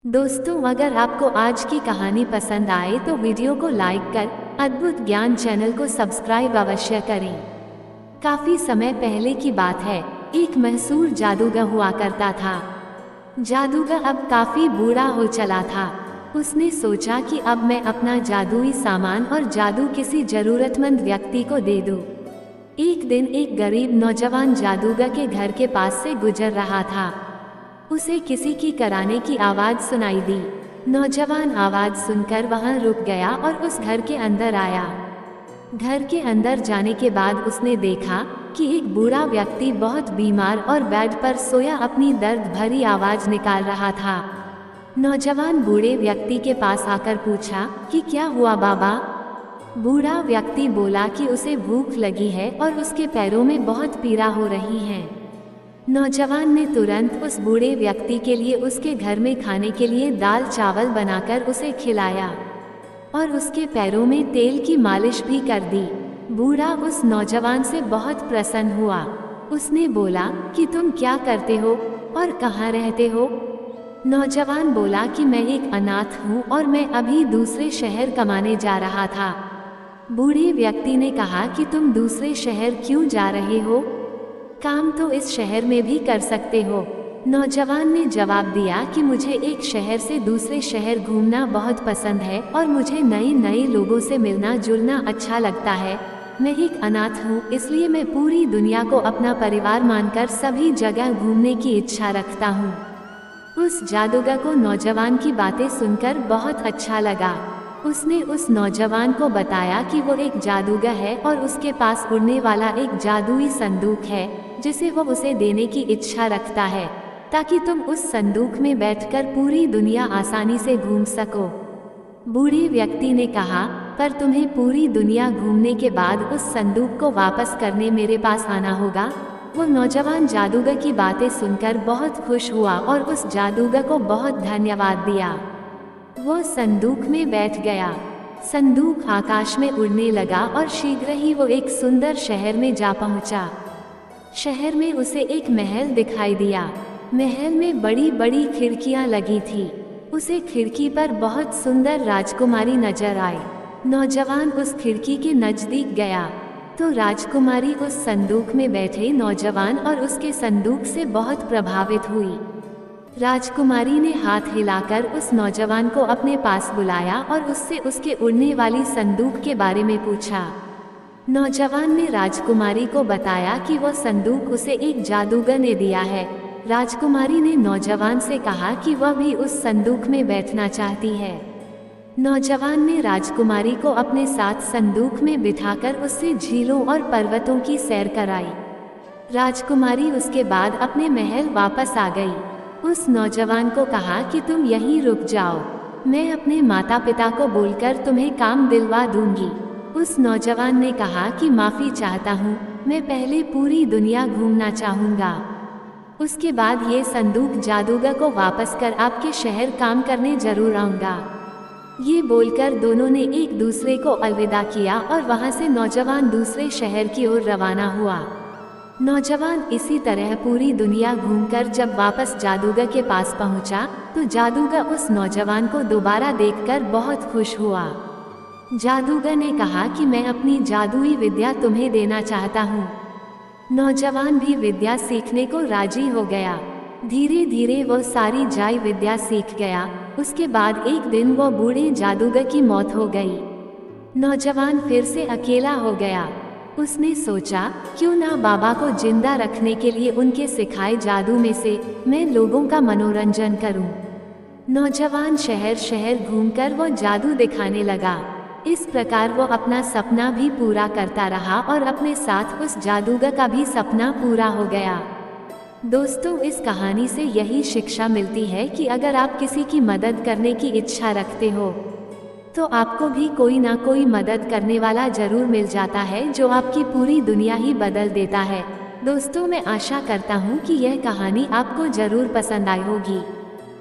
दोस्तों, अगर आपको आज की कहानी पसंद आए तो वीडियो को लाइक कर अद्भुत ज्ञान चैनल को सब्सक्राइब अवश्य करें। काफी समय पहले की बात है, एक मशहूर जादूगर हुआ करता था। जादूगर अब काफी बूढ़ा हो चला था। उसने सोचा कि अब मैं अपना जादुई सामान और जादू किसी जरूरतमंद व्यक्ति को दे दूं। एक दिन एक गरीब नौजवान जादूगर के घर के पास से गुजर रहा था। उसे किसी की कराने की आवाज सुनाई दी। नौजवान आवाज सुनकर वहां रुक गया और उस घर के अंदर आया। घर के अंदर जाने के बाद उसने देखा कि एक बूढ़ा व्यक्ति बहुत बीमार और बेड पर सोया अपनी दर्द भरी आवाज निकाल रहा था। नौजवान बूढ़े व्यक्ति के पास आकर पूछा कि क्या हुआ बाबा। बूढ़ा व्यक्ति बोला कि उसे भूख लगी है और उसके पैरों में बहुत पीड़ा हो रही है। नौजवान ने तुरंत उस बूढ़े व्यक्ति के लिए उसके घर में खाने के लिए दाल चावल बनाकर उसे खिलाया और उसके पैरों में तेल की मालिश भी कर दी। बूढ़ा उस नौजवान से बहुत प्रसन्न हुआ। उसने बोला कि तुम क्या करते हो और कहाँ रहते हो। नौजवान बोला कि मैं एक अनाथ हूँ और मैं अभी दूसरे शहर कमाने जा रहा था। बूढ़े व्यक्ति ने कहा कि तुम दूसरे शहर क्यों जा रहे हो, काम तो इस शहर में भी कर सकते हो। नौजवान ने जवाब दिया कि मुझे एक शहर से दूसरे शहर घूमना बहुत पसंद है और मुझे नए नए लोगों से मिलना जुलना अच्छा लगता है। मैं एक अनाथ हूँ, इसलिए मैं पूरी दुनिया को अपना परिवार मानकर सभी जगह घूमने की इच्छा रखता हूँ। उस जादूगर को नौजवान की बातें सुनकर बहुत अच्छा लगा। उसने उस नौजवान को बताया कि वो एक जादूगर है और उसके पास उड़ने वाला एक जादुई संदूक है जिसे वो उसे देने की इच्छा रखता है, ताकि तुम उस संदूक में बैठकर पूरी दुनिया आसानी से घूम सको। बूढ़े व्यक्ति ने कहा, पर तुम्हें पूरी दुनिया घूमने के बाद उस संदूक को वापस करने मेरे पास आना होगा। वो नौजवान जादूगर की बातें सुनकर बहुत खुश हुआ और उस जादूगर को बहुत धन्यवाद दिया। वो संदूक में बैठ गया। संदूक आकाश में उड़ने लगा और शीघ्र ही वो एक सुंदर शहर में जा पहुंचा। शहर में उसे एक महल दिखाई दिया। महल में बड़ी बड़ी खिड़कियां लगी थी। उसे खिड़की पर बहुत सुंदर राजकुमारी नजर आई। नौजवान उस खिड़की के नजदीक गया तो राजकुमारी उस संदूक में बैठे नौजवान और उसके संदूक से बहुत प्रभावित हुई। राजकुमारी ने हाथ हिलाकर उस नौजवान को अपने पास बुलाया और उससे उसके उड़ने वाली संदूक के बारे में पूछा। नौजवान ने राजकुमारी को बताया कि वो संदूक उसे एक जादूगर ने दिया है। राजकुमारी ने नौजवान से कहा कि वह भी उस संदूक में बैठना चाहती है। नौजवान ने राजकुमारी को अपने साथ संदूक में बिठाकर उससे झीलों और पर्वतों की सैर कराई। राजकुमारी उसके बाद अपने महल वापस आ गई। उस नौजवान को कहा कि तुम यहीं रुक जाओ, मैं अपने माता पिता को बोलकर तुम्हें काम दिलवा दूंगी। उस नौजवान ने कहा कि माफ़ी चाहता हूँ, मैं पहले पूरी दुनिया घूमना चाहूँगा, उसके बाद ये संदूक जादूगर को वापस कर आपके शहर काम करने जरूर आऊँगा। ये बोलकर दोनों ने एक दूसरे को अलविदा किया और वहाँ से नौजवान दूसरे शहर की ओर रवाना हुआ। नौजवान इसी तरह पूरी दुनिया घूमकर जब वापस जादूगर के पास पहुंचा तो जादूगर उस नौजवान को दोबारा देखकर बहुत खुश हुआ। जादूगर ने कहा कि मैं अपनी जादुई विद्या तुम्हें देना चाहता हूँ। नौजवान भी विद्या सीखने को राजी हो गया। धीरे धीरे वो सारी जाई विद्या सीख गया। उसके बाद एक दिन वो बूढ़े जादूगर की मौत हो गई। नौजवान फिर से अकेला हो गया। उसने सोचा, क्यों ना बाबा को जिंदा रखने के लिए उनके सिखाए जादू में से मैं लोगों का मनोरंजन करूं। नौजवान शहर शहर घूमकर वो जादू दिखाने लगा। इस प्रकार वो अपना सपना भी पूरा करता रहा और अपने साथ उस जादूगर का भी सपना पूरा हो गया। दोस्तों, इस कहानी से यही शिक्षा मिलती है कि अगर आप किसी की मदद करने की इच्छा रखते हो तो आपको भी कोई ना कोई मदद करने वाला जरूर मिल जाता है, जो आपकी पूरी दुनिया ही बदल देता है। दोस्तों, मैं आशा करता हूँ कि यह कहानी आपको जरूर पसंद आई होगी।